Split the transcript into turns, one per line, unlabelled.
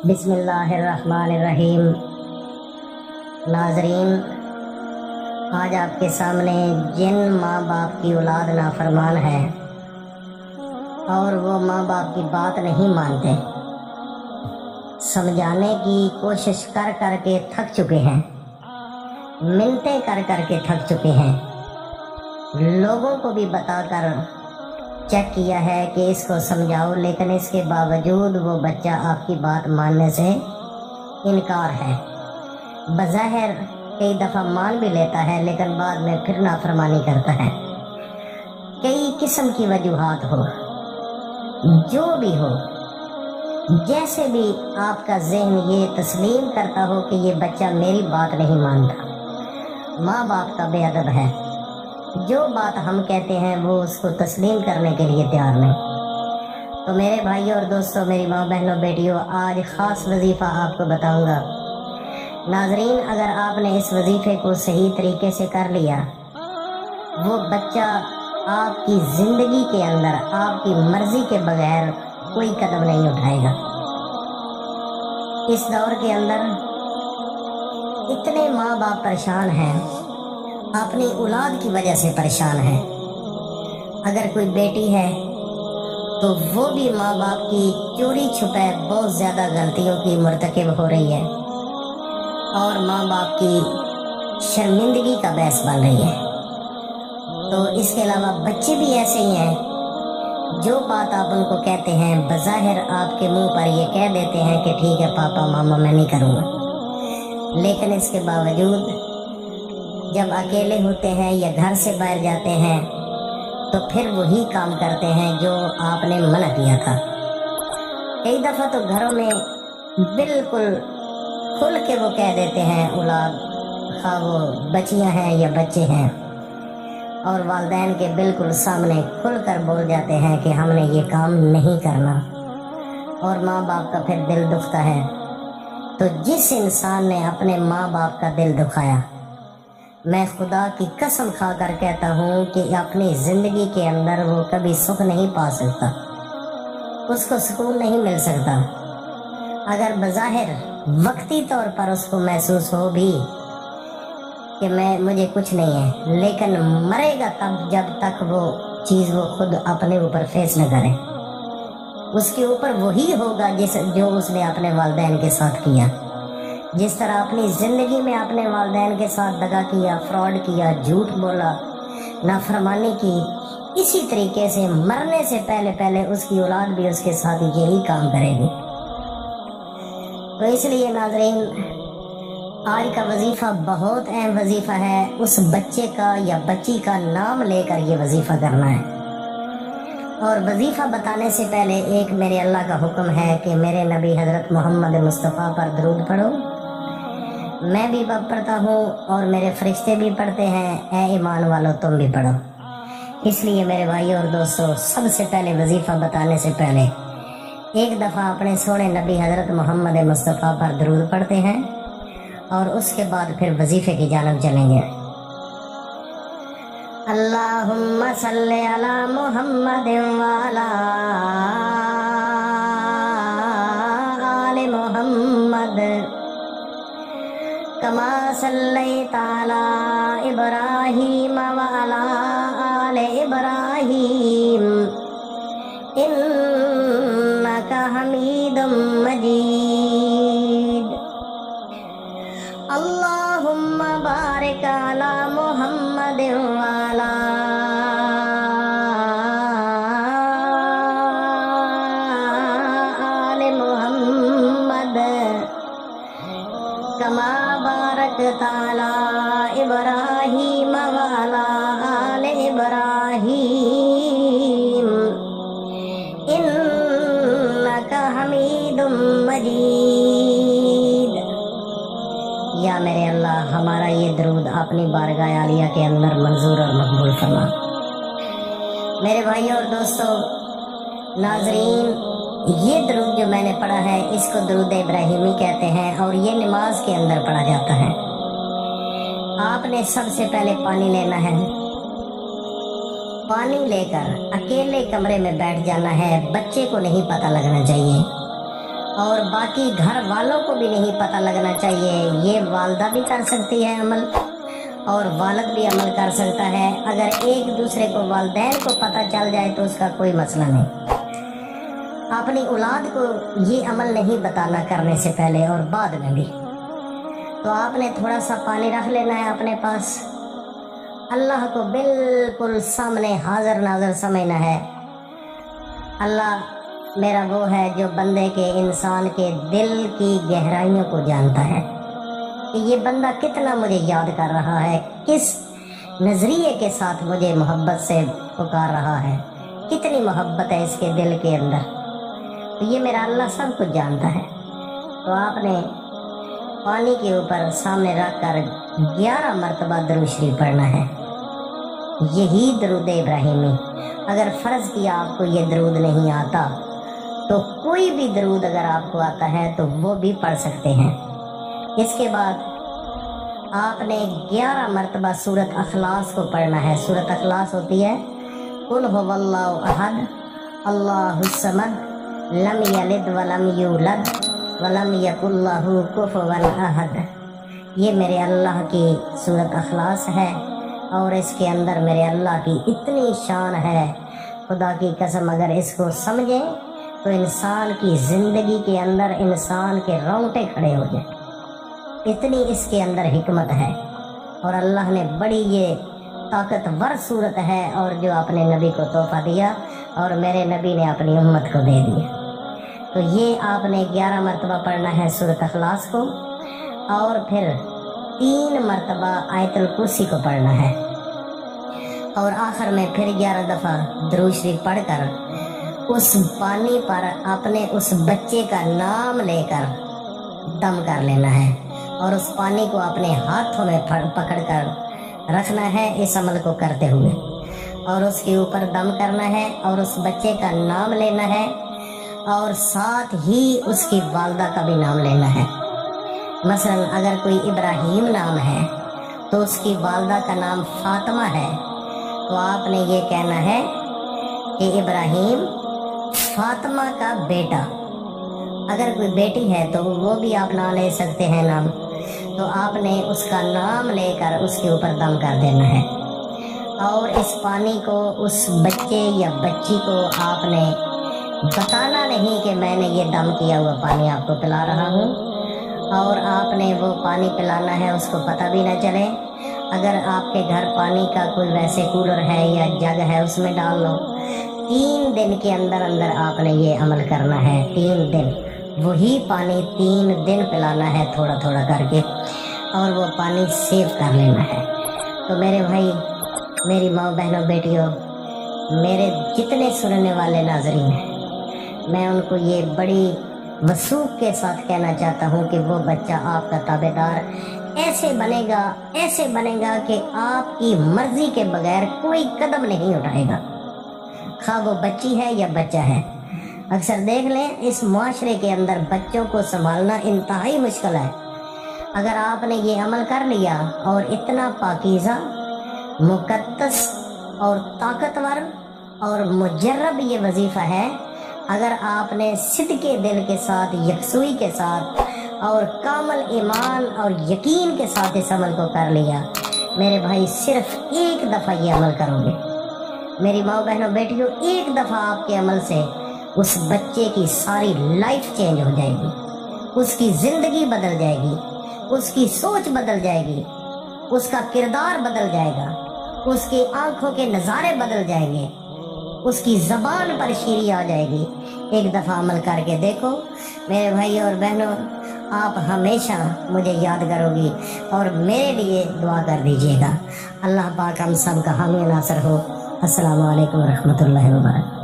بسم اللہ الرحمن الرحیم۔ ناظرین، آج آپ کے سامنے جن ماں باپ کی اولاد نافرمان ہے اور وہ ماں باپ کی بات نہیں مانتے، سمجھانے کی کوشش کر کر کے تھک چکے ہیں، منتیں کر کر کے تھک چکے ہیں، لوگوں کو بھی بتا کر چیک کیا ہے کہ اس کو سمجھاؤ، لیکن اس کے باوجود وہ بچہ آپ کی بات ماننے سے انکار ہے۔ بظاہر کئی دفعہ مان بھی لیتا ہے لیکن بعد میں پھر نافرمانی کرتا ہے۔ کئی قسم کی وجوہات ہو، جو بھی ہو، جیسے بھی آپ کا ذہن یہ تسلیم کرتا ہو کہ یہ بچہ میری بات نہیں مانتا، ماں باپ کا بے ادب ہے، جو بات ہم کہتے ہیں وہ اس کو تسلیم کرنے کے لیے تیار نہیں۔ تو میرے بھائیوں اور دوستوں، میری ماں بہنوں بیٹیوں، آج خاص وظیفہ آپ کو بتاؤں گا۔ ناظرین، اگر آپ نے اس وظیفے کو صحیح طریقے سے کر لیا، وہ بچہ آپ کی زندگی کے اندر آپ کی مرضی کے بغیر کوئی قدم نہیں اٹھائے گا۔ اس دور کے اندر اتنے ماں باپ پریشان ہیں، اپنی اولاد کی وجہ سے پریشان ہے۔ اگر کوئی بیٹی ہے تو وہ بھی ماں باپ کی چوری چھپے بہت زیادہ غلطیوں کی مرتکب ہو رہی ہے اور ماں باپ کی شرمندگی کا باعث بن رہی ہے۔ تو اس کے علاوہ بچے بھی ایسے ہی ہیں، جو بات آپ ان کو کہتے ہیں بظاہر آپ کے منہ پر یہ کہہ دیتے ہیں کہ ٹھیک ہے پاپا ماما میں نہیں کروں گا، لیکن اس کے باوجود جب اکیلے ہوتے ہیں یا گھر سے باہر جاتے ہیں تو پھر وہی کام کرتے ہیں جو آپ نے منع کیا تھا۔ کئی دفعہ تو گھروں میں بالکل کھل کے وہ کہہ دیتے ہیں، اولاد خواہ وہ بچیاں ہیں یا بچے ہیں، اور والدین کے بالکل سامنے کھل کر بول جاتے ہیں کہ ہم نے یہ کام نہیں کرنا، اور ماں باپ کا پھر دل دکھتا ہے۔ تو جس انسان نے اپنے ماں باپ کا دل دکھایا، میں خدا کی قسم کھا کر کہتا ہوں کہ اپنی زندگی کے اندر وہ کبھی سکھ نہیں پا سکتا، اس کو سکون نہیں مل سکتا۔ اگر بظاہر وقتی طور پر اس کو محسوس ہو بھی کہ مجھے کچھ نہیں ہے، لیکن مرے گا تب جب تک وہ چیز وہ خود اپنے اوپر فیس نہ کرے۔ اس کے اوپر وہی ہوگا جو اس نے اپنے والدین کے ساتھ کیا۔ جس طرح اپنی زندگی میں اپنے والدین کے ساتھ دغا کیا، فراڈ کیا، جھوٹ بولا، نافرمانی کی، اسی طریقے سے مرنے سے پہلے اس کی اولاد بھی اس کے ساتھ یہی کام کرے گی۔ تو اس لیے ناظرین، آج کا وظیفہ بہت اہم وظیفہ ہے۔ اس بچے کا یا بچی کا نام لے کر یہ وظیفہ کرنا ہے، اور وظیفہ بتانے سے پہلے ایک میرے اللہ کا حکم ہے کہ میرے نبی حضرت محمد مصطفیٰ پر درود پڑھو۔ میں بھی پڑھتا ہوں اور میرے فرشتے بھی پڑھتے ہیں، اے ایمان والو تم بھی پڑھو۔ اس لیے میرے بھائیوں اور دوستوں، سب سے پہلے وظیفہ بتانے سے پہلے ایک دفعہ اپنے سونے نبی حضرت محمد مصطفیٰ پر درود پڑھتے ہیں، اور اس کے بعد پھر وظیفے کی جانب چلیں گے۔ اللہم صلی علی محمد وعلی آل محمد کما صلیت علی ابراہیم وعلی آل ابراہیم انک حمید مجید۔ اللہم بارک علی محمد وعلی آل محمد کما بارکت علی ابراہیم وعلی آل ابراہیم انک حمید مجید۔ یا میرے اللہ، ہمارا یہ درود اپنی بارگاہ عالیہ کے اندر منظور اور مقبول فرما۔ میرے بھائیوں اور دوستوں، ناظرین، یہ درود جو میں نے پڑھا ہے اس کو درود ابراہیمی کہتے ہیں، اور یہ نماز کے اندر پڑھا جاتا ہے۔ آپ نے سب سے پہلے پانی لینا ہے، پانی لے کر اکیلے کمرے میں بیٹھ جانا ہے، بچے کو نہیں پتہ لگنا چاہیے، और बाकी घर वालों को भी नहीं पता लगना चाहिए। ये वालदा भी कर सकती है अमल और वालिद भी अमल कर सकता है। अगर एक दूसरे को वालिदैन को पता चल जाए तो उसका कोई मसला नहीं। अपनी औलाद को ये अमल नहीं बताना करने से पहले और बाद में भी। तो आपने थोड़ा सा पानी रख लेना है अपने पास, अल्लाह को बिल्कुल सामने हाजिर नाज़र समझना है। अल्लाह मेरा वो है जो बंदे के, इंसान के दिल की गहराइयों को जानता है कि ये बंदा कितना मुझे याद कर रहा है, किस नज़रिए के साथ मुझे मोहब्बत से पुकार रहा है, कितनी मोहब्बत है इसके दिल के अंदर। तो ये मेरा अल्लाह सब कुछ जानता है। तो आपने पानी के ऊपर सामने रख कर 11 मरतबा दरूद शरीफ पढ़ना है। यही दरूद इब्राहिमी। अगर फ़र्ज़ किया आपको ये दरूद नहीं आता तो कोई भी दरूद अगर आपको आता है तो वो भी पढ़ सकते हैं। इसके बाद आपने 11 मरतबा सूरत अखलास को पढ़ना है। सूरत अखलास होती है कुल हुवल्लाहु अहद अल्लाहुस समद लम यलिद वलम यूलद वलम यकुल लहू कुफुवन अहद। ये मेरे अल्लाह की सूरत अखलास है और इसके अंदर मेरे अल्लाह की इतनी शान है, खुदा की कसम अगर इसको समझें तो इंसान की ज़िंदगी के अंदर इंसान के रोंगटे खड़े हो जाए। इतनी इसके अंदर हिकमत है और अल्लाह ने बड़ी ये ताकतवर सूरत है और जो अपने नबी को तोहफा दिया और मेरे नबी ने अपनी उम्मत को दे दिया। तो ये आपने 11 मरतबा पढ़ना है सूरत अखलास को और फिर 3 मरतबा आयतुल कुर्सी को पढ़ना है और आखिर में फिर 11 दफ़ा दरूद शरीफ पढ़कर उस पानी पर अपने उस बच्चे का नाम लेकर दम कर लेना है और उस पानी को अपने हाथों में पकड़कर रखना है इस अमल को करते हुए और उसके ऊपर दम करना है और उस बच्चे का नाम लेना है और साथ ही उसकी वालदा का भी नाम लेना है। मसलन अगर कोई इब्राहिम नाम है तो उसकी वालदा का नाम फातिमा है तो आपने ये कहना है कि इब्राहिम फातिमा का बेटा। अगर कोई बेटी है तो वो भी आप ना ले सकते हैं नाम, तो आपने उसका नाम लेकर उसके ऊपर दम कर देना है और इस पानी को उस बच्चे या बच्ची को आपने बताना नहीं कि मैंने ये दम किया हुआ पानी आपको पिला रहा हूँ और आपने वो पानी पिलाना है, उसको पता भी ना चले। अगर आपके घर पानी का कोई वैसे कूलर है या जग है उसमें डाल लो। 3 दिन के अंदर अंदर आपने ये अमल करना है। 3 दिन वही पानी 3 दिन पिलाना है थोड़ा थोड़ा करके और वो पानी सेव कर लेना है। तो मेरे भाई, मेरी माँ, बहनों, बेटियों, मेरे जितने सुनने वाले नाज़रीन हैं, मैं उनको ये बड़ी वसूख के साथ कहना चाहता हूँ कि वो बच्चा आपका ताबेदार ऐसे बनेगा कि आपकी मर्जी के बगैर कोई कदम नहीं उठाएगा, खा वो बच्ची है या बच्चा है। अक्सर देख लें इस मुआशरे के अंदर बच्चों को संभालना इंतहाई मुश्किल है। अगर आपने ये अमल कर लिया और इतना पाकीज़ा, मुक़द्दस और ताकतवर और मुजर्रब ये वजीफ़ा है, अगर आपने सिद्के दिल के साथ, यकसुई के साथ और कामल ईमान और यकीन के साथ इस अमल को कर लिया, मेरे भाई सिर्फ 1 दफ़ा ये अमल करोगे, मेरी माँ, बहनों, बेटियों, 1 दफ़ा आपके अमल से उस बच्चे की सारी लाइफ चेंज हो जाएगी, उसकी ज़िंदगी बदल जाएगी, उसकी सोच बदल जाएगी, उसका किरदार बदल जाएगा, उसकी आंखों के नज़ारे बदल जाएंगे, उसकी ज़बान पर शीरी आ जाएगी। 1 दफ़ा अमल करके देखो मेरे भाई और बहनों, आप हमेशा मुझे याद करोगी और मेरे लिए दुआ कर दीजिएगा। अल्लाह पाक हम सब का हामी नासर हो। अस्सलामु अलैकुम रहमतुल्लाहि व बरकातहू।